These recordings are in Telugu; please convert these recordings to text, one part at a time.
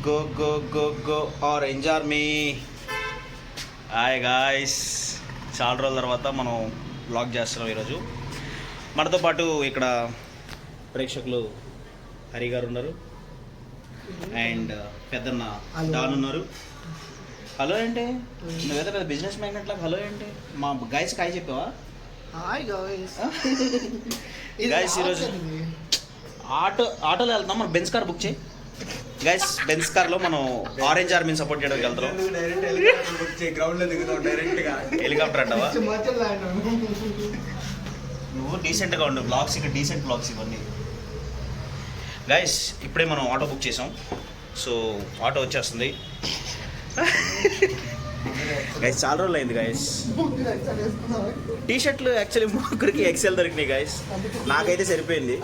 Go go go go orange army. Hi guys, చాలా రోజుల తర్వాత మనం బ్లాగ్ చేస్తున్నాం ఈరోజు. మనతో పాటు ఇక్కడ ప్రేక్షకులు హరి గారు ఉన్నారు అండ్ పెద్దన్న డాన్ ఉన్నారు. హలో ఏంటి నువ్వేదో పెద్ద బిజినెస్ మ్యాగ్నెట్ లాగా హలో ఏంటి? మా గైస్ కాయ చెప్పావా? Hi guys. గైస్ ఈరోజు ఆటోలో వెళ్తున్నాం. మనం బెంజ్ కార్ బుక్ చేయి గైస్. బెంజ్ కార్లో మనం ఆరెంజ్ ఆర్మీని సపోర్ట్ చేయడానికి వెళ్తాం. హెలికాప్టర్ అంటావా? నువ్వు డీసెంట్గా ఉండు. బ్లాగ్స్ ఇక్కడ డీసెంట్ బ్లాగ్స్ ఇవన్నీ. గైస్ ఇప్పుడే మనం ఆటో బుక్ చేసాం. సో ఆటో వచ్చేస్తుంది. గైస్ చాలా రోజులు అయింది గైస్. టీ షర్ట్లు యాక్చువల్లీ ముగ్గురికి ఎక్సెల్ దొరికినాయి గైస్. నాకైతే సరిపోయింది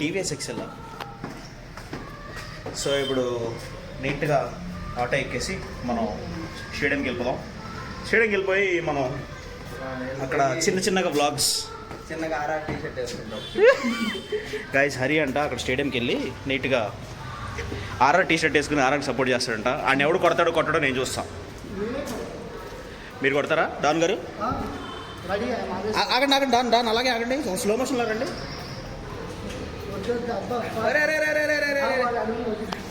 టీవీఎస్ ఎక్సెల్. సో ఇప్పుడు నీట్గా ఆటో ఎక్కేసి మనం స్టేడియంకి వెళ్ళిపోదాం. స్టేడియంకి వెళ్ళిపోయి మనం అక్కడ చిన్న చిన్నగా వ్లాగ్స్ చిన్నగా ఆర్ఆర్ టీ షర్ట్ వేసుకుంటాం గైస్. హరి అంట అక్కడ స్టేడియంకి వెళ్ళి నీట్గా ఆర్ఆర్ టీ షర్ట్ వేసుకుని ఆర్ఆర్కి సపోర్ట్ చేస్తాడంట. ఆయన ఎవడు కొడతాడో నేను చూస్తాను. మీరు కొడతారా డాన్ గారు? ఆగండి ఆగండి డాన్ డాన్ అలాగే ఆగండి. స్లో మోషన్ లాగండి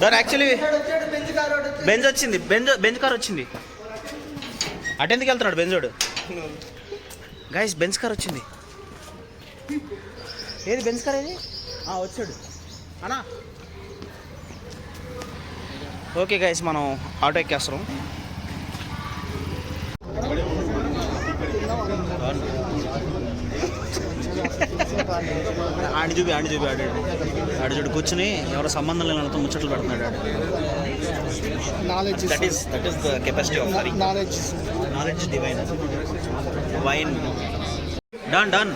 డాన్. యాక్చువల్లీ బెంజ్ వచ్చింది. బెంజ్ కార్ వచ్చింది. అటెందుకు వెళ్తున్నాడు బెంజోడు? గైస్ బెంజ్ కార్ వచ్చింది. ఏది బెంజ్ కార్ ఏది? వచ్చాడు అన్నా. ఓకే గైస్ మనం ఆటో ఎక్కేస్తున్నాం. ఆడు చూడు కూర్చుని ఎవరో సంబంధం లేని వాళ్ళతో ముచ్చట్లు పెడుతున్నాడు. That is the capacity of Hari. Knowledge divine. వైన్ డాన్ డాన్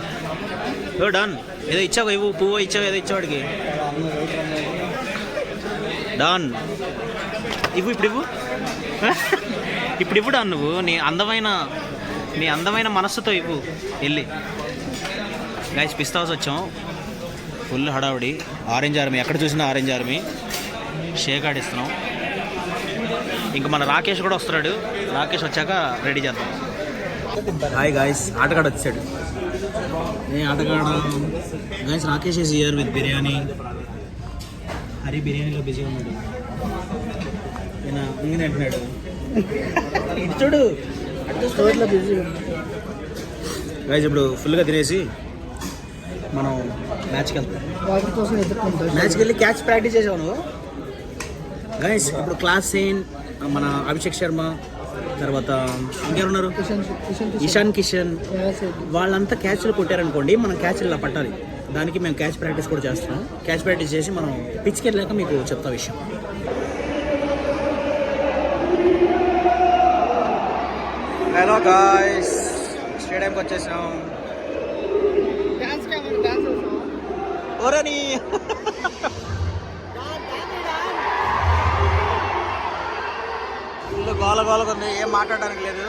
ఓ డాన్ ఏదో ఇచ్చావు, ఇవ్వు పువ్వు ఇచ్చావు, ఏదో ఇచ్చావాడికి. డాన్ ఇవ్వు ఇప్పుడు ఇవ్వు. ఇప్పుడు ఇవ్వు డాన్. నువ్వు నీ అందమైన మనస్సుతో ఇవ్వు వెళ్ళి. గైస్ పిస్తా హౌస్ వచ్చాం. ఫుల్ హడావుడి. ఆరెంజ్ ఆర్మీ ఎక్కడ చూసినా ఆరెంజ్ ఆర్మీ. షేక్ ఆడిస్తున్నాం. ఇంకా మన రాకేష్ కూడా వస్తున్నాడు. రాకేష్ వచ్చాక రెడీ చేద్దాం. హాయ్ గాయస్, ఆటగాడు వచ్చాడు. ఆటగాడు guys. Rakesh is here with biryani. Hari బిర్యానీలో బిజీ ఉన్నాడు. ఇంగిన అంటున్నాడు ఇటు చూడు. గైస్ ఇప్పుడు ఫుల్గా తినేసి మనం మ్యాచ్కి వెళ్తాం. మ్యాచ్కి వెళ్ళి క్యాచ్ ప్రాక్టీస్ చేసావు నువ్వు గైస్. ఇప్పుడు క్లాస్ సెయిన్, మన అభిషేక్ శర్మ, తర్వాత ఇంకెవరున్నారు, ఇషాన్ కిషన్, వాళ్ళంతా క్యాచ్లు కొట్టారనుకోండి, మనం క్యాచ్లు ఇలా పట్టాలి. దానికి మేము క్యాచ్ ప్రాక్టీస్ కూడా చేస్తున్నాం. క్యాచ్ ప్రాక్టీస్ చేసి మనం పిచ్కి వెళ్ళాక మీకు చెప్తా విషయం. హలో గాయ్స్, స్టేడియంకి వచ్చేసాం. ఓరని ఇల్లు గోలగోలగా ఉంది. ఏం మాట్లాడడానికి లేదు.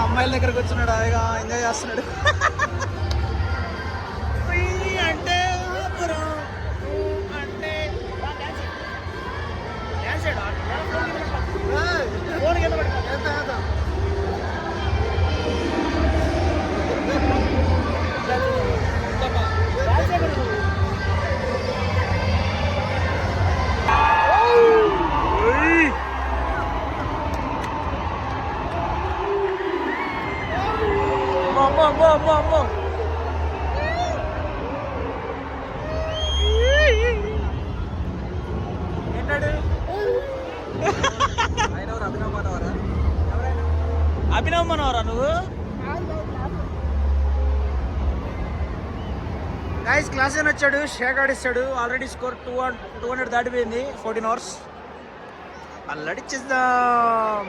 అమ్మాయిల దగ్గరకు వచ్చినాడు. అదిగా ఎంజాయ్ చేస్తున్నాడు. అంటే అభినవ్ మనోరా నువ్వు? గైస్ క్లాస్ అని వచ్చాడు. షేక్ ఆడిస్తాడు. ఆల్రెడీ స్కోర్ 200 దాటిపోయింది. 14 అవర్స్ అల్లడిచ్చేద్దాం.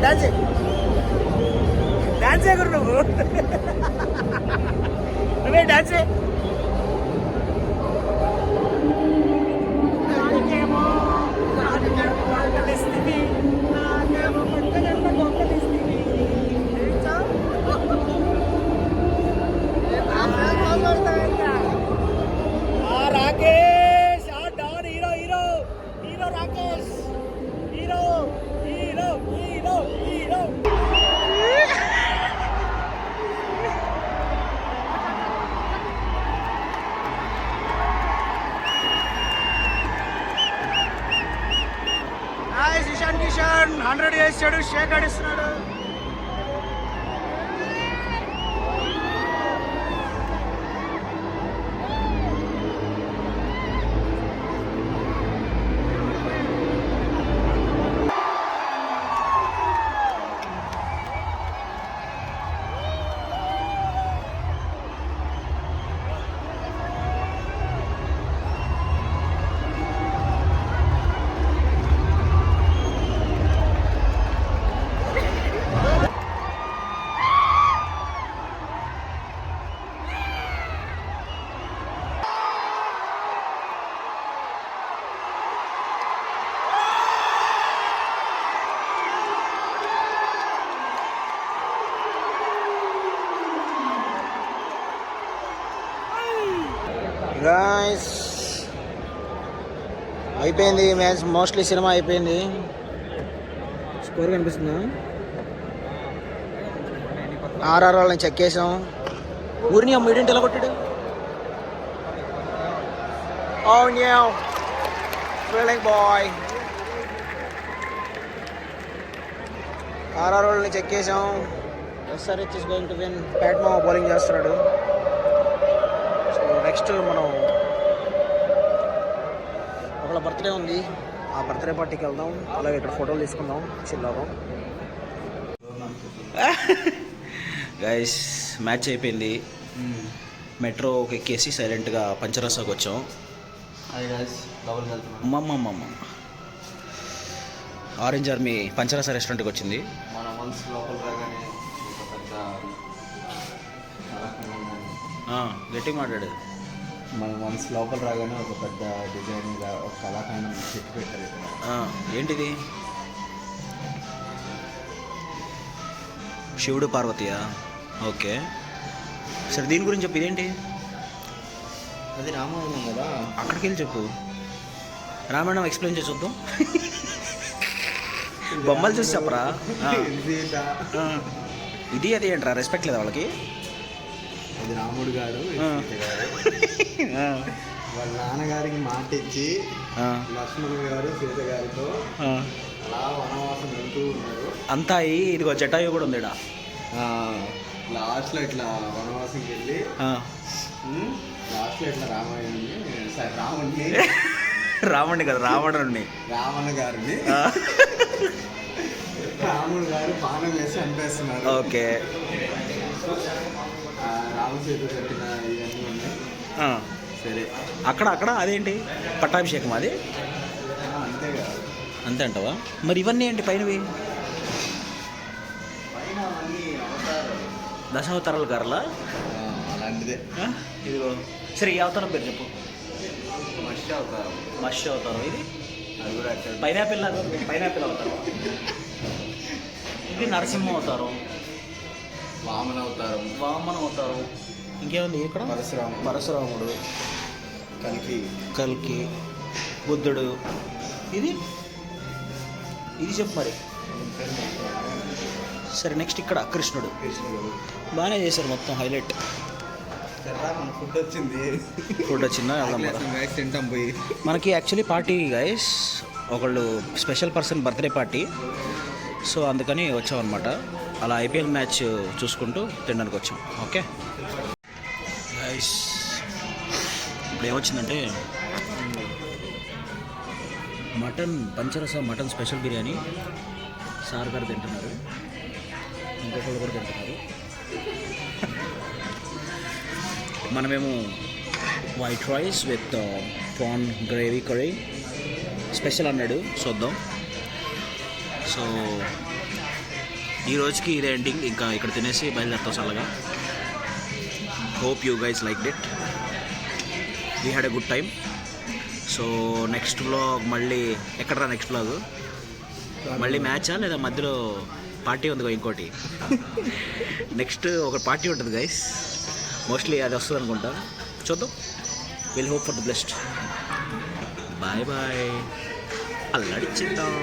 డాన్స్ డాన్స్ గురు నువ్వు నువ్వే dance Rakesh don hero hero hero Rakesh hero hero hero hero Ishan Kishan 100 చేసాడు షేక్ ఆడిస్తున్నాడు గాయ్స్ అయిపోయింది మ్యాచ్ మోస్ట్లీ సినిమా అయిపోయింది స్కోర్ కనిపిస్తుందా ఆర్ఆర్ వాళ్ళని చెక్ చేసాం ఊరిని అమ్మ ఇడింటి ఎలా కొట్టాడు ఫీలింగ్ బాయ్ ఆర్ఆర్ వాళ్ళని చెక్ చేసాం SRH is going to win ప్యాట్మా బౌలింగ్ చేస్తున్నాడు నెక్స్ట్ మనం ఒకళ్ళ బర్త్డే ఉంది ఆ బర్త్డే పార్టీకి వెళ్దాం అలాగే ఇక్కడ ఫోటోలు తీసుకుందాం చిల్లాము గైస్ మ్యాచ్ అయిపోయింది మెట్రోకి ఎక్కేసి సైలెంట్గా పంచరసాకి వచ్చాం అమ్మమ్మ ఆరెంజ్ ఆర్మీ పంచరస రెస్టారెంట్కి వచ్చింది మన మనసు లోపల రాగానే ఒక పెద్ద గట్టిగా మాట్లాడు మన మనసు లోపల రాగానే ఒక పెద్ద డిజైన్గా ఒక కళాఖండం చెట్టు పెట్టారు ఇక్కడ ఏంటిది శివుడు పార్వతియా ఓకే సరే దీని గురించి చెప్పు ఇదేంటి అది రామాయణం కదా అక్కడికి వెళ్ళి చెప్పు రామాయణం ఎక్స్ప్లెయిన్ చేసి చూద్దాం బొమ్మలు చూసి చెప్పరా ఇది అది ఏంట్రా రెస్పెక్ట్ లేదా వాళ్ళకి ఇది రాముడు గారు వాళ్ళ నాన్నగారికి మాట ఇచ్చి లక్ష్మణుడు గారు సీత గారితో అలా వనవాసం వెళ్తూ ఉన్నారు అంతా ఇదిగో జటాయు కూడా ఉంది లాస్ట్లో ఇట్లా వనవాసంకి వెళ్ళి లాస్ట్లో ఇట్లా రాముడిని రావణ్ణి కదా రావణుడిని రావణ గారిని రాముడు గారు బాణం వేసి చంపేస్తున్నారు ఓకే రామసీత కట్టిన ఇవన్నీ ఉన్నాయి సరే అక్కడ అదేంటి పట్టాభిషేకం అది అంతే కదా అంతే అంటావా మరి ఇవన్నీ ఏంటి పైనవి పైన అవన్నీ అవతారాలు దశావతారాలు గారులా అలాంటిదే ఇదిగో సరే ఈ అవతారం పేరు చెప్పు మత్స్య అవతారం మత్స్య అవతారం ఇది అది కూడా పైనాపిల్ అవతారం ఇది నరసింహ అవతారం వామన అవతారం ఇంకేముంది ఇక్కడ పరశురాముడు కల్కి బుద్ధుడు ఇది చెప్పు మరి సరే నెక్స్ట్ ఇక్కడ కృష్ణుడు బాగానే చేశారు మొత్తం హైలైట్ మన ఫుడ్ వచ్చిందా తింటాం పోయి మనకి యాక్చువల్లీ పార్టీ గైస్ ఒకళ్ళు special person birthday party so అందుకని వచ్చాం అనమాట అలా ఐపీఎల్ మ్యాచ్ చూసుకుంటూ తినడానికి వచ్చాం ఓకే గైస్ ఇప్పుడు ఏమొచ్చిందంటే Pancharasa mutton special biryani sir గారు తింటున్నారు ఇంకొకళ్ళు కూడా తింటున్నారు మనమేమో white rice with prawn gravy curry special అన్నాడు చూద్దాం సో ఈ రోజుకి ఇదే ఎండింగ్. ఇంకా ఇక్కడ తినేసి బయలుదేరుతాం చల్లగా. Hope you guys like it. We had a good time. So next vlog మళ్ళీ ఎక్కడరా? నెక్స్ట్ వ్లాగ్ మళ్ళీ మ్యాచా లేదా మధ్యలో పార్టీ ఉంది ఇంకోటి? నెక్స్ట్ ఒక పార్టీ ఉంటుంది గైస్, మోస్ట్లీ అది వస్తుంది అనుకుంటా. చూద్దాం. Will hope for the best. Bye bye. అల్లడిచ్చిద్దాం.